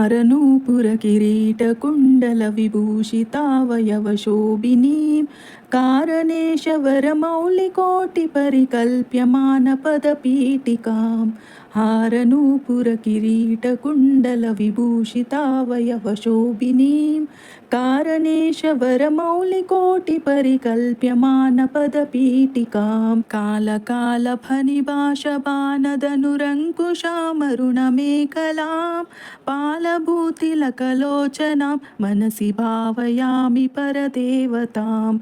हारनूपुरकिरीटकुण्डलविभूषितावयवशोभिनीं कारणेशवरमौलिकोटिपरिकल्प्यमानपदपीठिकां हारनूपुरकिरीटकुण्डलविभूषितावयवशोभिनीं कारणेशवरमौलिकोटिपरिकल्प्यमानपदपीठिकां कालकालफणिभाषबाणदनुरङ्कुशामरुणमेखलां पालभूतिलकलोचनां मनसि भावयामि परदेवतां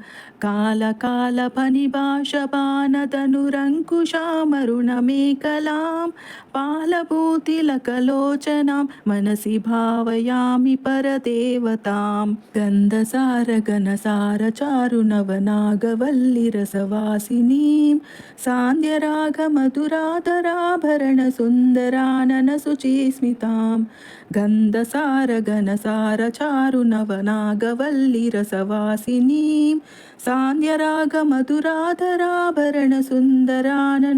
कालकालफणिभाषबाणदनुरङ्कुशामरुणमेखलां पालभूतिलकलोचनां मनसि भावयामि परदेवतां गन्धसारघनसारचारुनवनागवल्लिरसवासिनीं सान्द्यरागमधुराधराभरणसुन्दराननशुचिस्मितां गन्धसारघनसारचारुनवनागवल्लिरसवासिनीं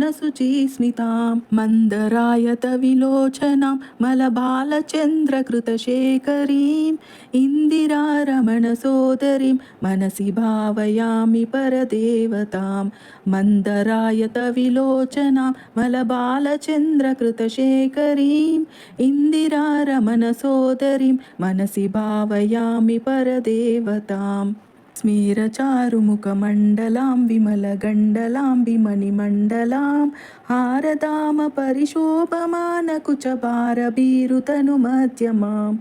सान्द्यरागमधुराधराभरणसुन्दराननशुचिस्मितां मन्दरायतविलोचनां मलबालचन्द्रकृतशेखरीम् इन्दिरारमणसोदरीं मनसि भावयामि परदेवतां मन्दरायतविलोचनां मलबालचन्द्रकृतशेखरीम् इन्दिरारमणसोदरीं मनसि भावयामि परदेवताम् स्मेरचारुमुखमण्डलां विमलगण्डलां हारधामपरिशोभमानकुचभारभीरुतनुमध्यमां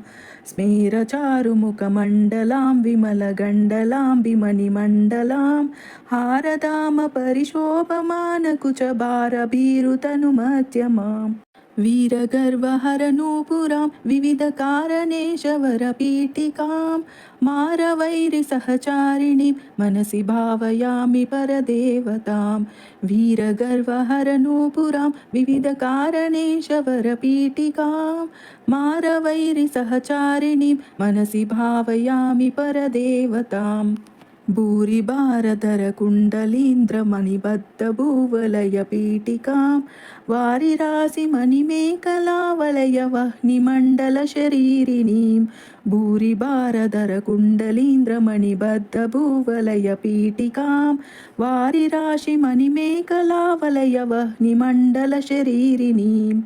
स्मेरचारुमुखमण्डलां विमलगण्डलां हारधामपरिशोभमानकुचभारभीरुतनुमध्यमां वीरगर्वहरनूपुरां विविधकारणेशवरपीठिकां मारवैरिसहचारिणीं मनसि भावयामि परदेवतां वीरगर्वहरनूपुरां विविधकारणेशवरपीठिकां मारवैरिसहचारिणीं मनसि भावयामि परदेवताम् भूरिभारधरकुण्डलीन्द्रमणिबद्धभुवलयपीठिकां वारिरासिमणिमेखलावलयवह्निमण्डलशरीरिणीं भूरिभारधरकुण्डलीन्द्रमणिबद्धभुवलयपीठिकां वारिराशिमणिमेखलावलयवह्निमण्डलशरीरिणीं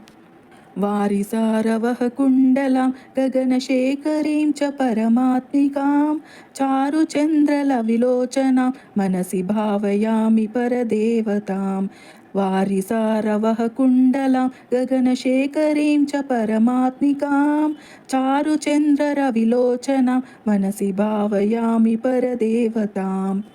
वारिसारवः कुण्डलां गगनशेखरीं च परमात्मिकां चारुचन्द्रलविलोचनां मनसि भावयामि परदेवतां वारिसारवः कुण्डलां गगनशेखरीं च परमात्मिकां चारुचन्द्ररविलोचनां मनसि भावयामि परदेवताम्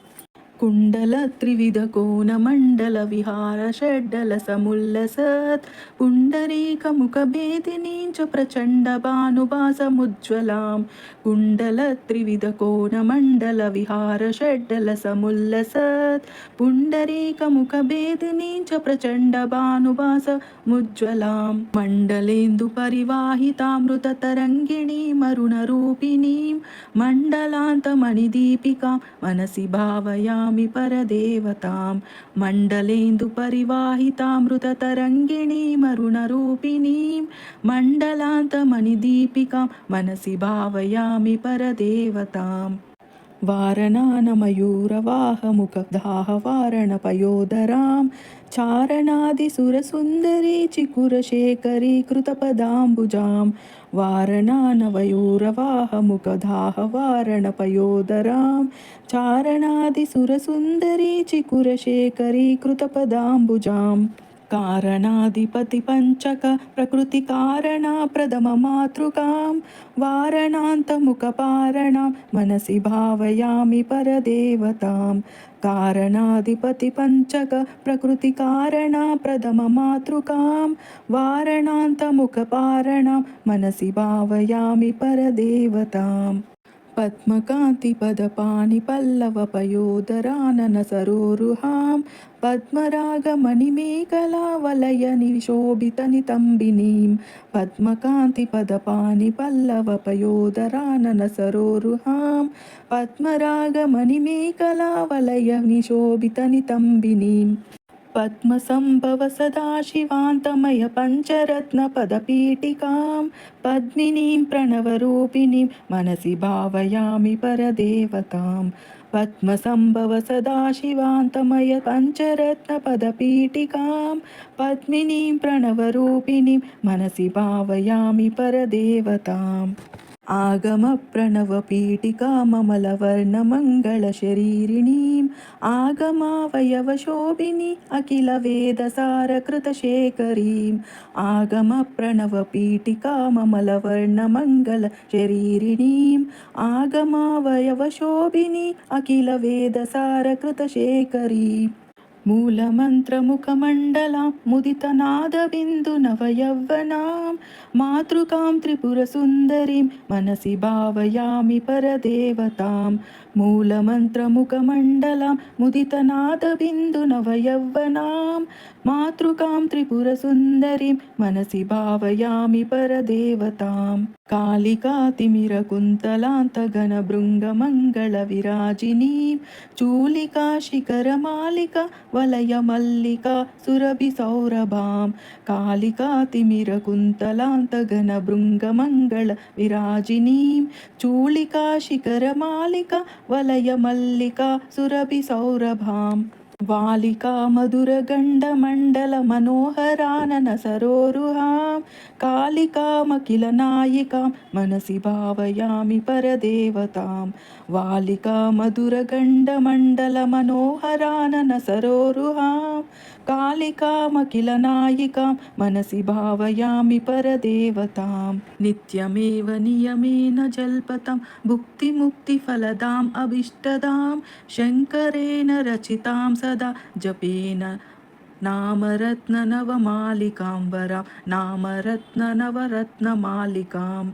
कुण्डलत्रिविधकोणमण्डलविहारषड्डलसमुल्लसत् पुण्डरीकमुखभेदिनीं च प्रचण्डभानुभासमुज्ज्वलां कुण्डलत्रिविधकोणमण्डलविहारषड्डलसमुल्लसत् पुण्डरीकमुखभेदिनीं च प्रचण्डभानुभासमुज्ज्वलां मण्डलेन्दुपरिवाहितामृततरङ्गिणीमरुणरूपिणीं मण्डलान्तमणिदीपिकां मनसि भावयामि परदेवतां मण्डलेन्दुपरिवाहितामृततरङ्गिणीमरुणरूपिणीं मण्डलान्तमणिदीपिकां मनसि भावयामि परदेवताम् वारणानमयूरवाहमुखदाहवारणपयोधरां चारणादिसुरसुन्दरी चिकुरशेखरी कृतपदाम्बुजां वारणानवयूरवाहमुखदाहवारणपयोधरां चारणादिसुरसुन्दरी चिकुरशेखरी कृतपदाम्बुजां कारणाधिपतिपञ्चक प्रकृतिकारणा प्रथममातृकां वारणान्तमुखपारणां मनसि भावयामि परदेवतां कारणाधिपतिपञ्चक प्रकृतिकारणा प्रथममातृकां वारणान्तमुखपारणां मनसि भावयामि परदेवताम् पद्मकान्तिपदपाणिपल्लवपयोधराननसरोरुहां पद्मरागमणिमेखलावलयनिशोभितनितम्बिनीं पद्मकान्तिपदपाणिपल्लवपयोधराननसरोरुहां पद्मरागमणिमेखलावलयनिशोभितनितम्बिनीं पद्मसम्भव सदाशिवान्तमय पञ्चरत्नपदपीठिकां पद्मिनीं प्रणवरूपिणीं मनसि भावयामि परदेवतां पद्मसम्भव सदाशिवान्तमय पञ्चरत्नपदपीठिकां पद्मिनीं प्रणवरूपिणीं मनसि भावयामि परदेवताम् आगमप्रणवपीठिकाममलवर्णमङ्गलशरीरिणीम् आगमावयवशोभिनी अखिलवेदसारकृतशेखरीम् आगमप्रणवपीठिकाममलवर्णमङ्गलशरीरिणीम् आगमावयवशोभिनी अखिलवेदसारकृतशेखरीम् मूलमन्त्रमुखमण्डलां मुदितनादबिन्दुनवयौवनां मातृकां त्रिपुरसुन्दरीं मनसि भावयामि परदेवतां मूलमन्त्रमुखमण्डलां मुदितनादबिन्दुनवयौवनां मातृकां त्रिपुरसुन्दरीं मनसि भावयामि परदेवतां कालिकातिमिरकुन्तलान्तगणभृङ्गमङ्गलविराजिनीं चूलिका शिखरमालिका वलयमल्लिका सुरभिसौरभां कालिकातिमिरकुन्तलान्तगणभृङ्गमङ्गलविराजिनीं चूलिका शिखरमालिका वलयमल्लिका सुरभिसौरभाम् वालिका मधुरगण्डमण्डलमनोहराननसरोरुहां कालिकामखिलनायिकां मनसि भावयामि परदेवतां वालिका मधुरगण्डमण्डलमनोहराननसरोरुहां कालिकामखिलनायिकां मनसि भावयामि परदेवतां नित्यमेव नियमेन जल्पतां भुक्तिमुक्तिफलदाम् अभीष्टदां शङ्करेण रचितां सदा जपेन नामरत्ननवमालिकां वरां नामरत्ननवरत्नमालिकाम्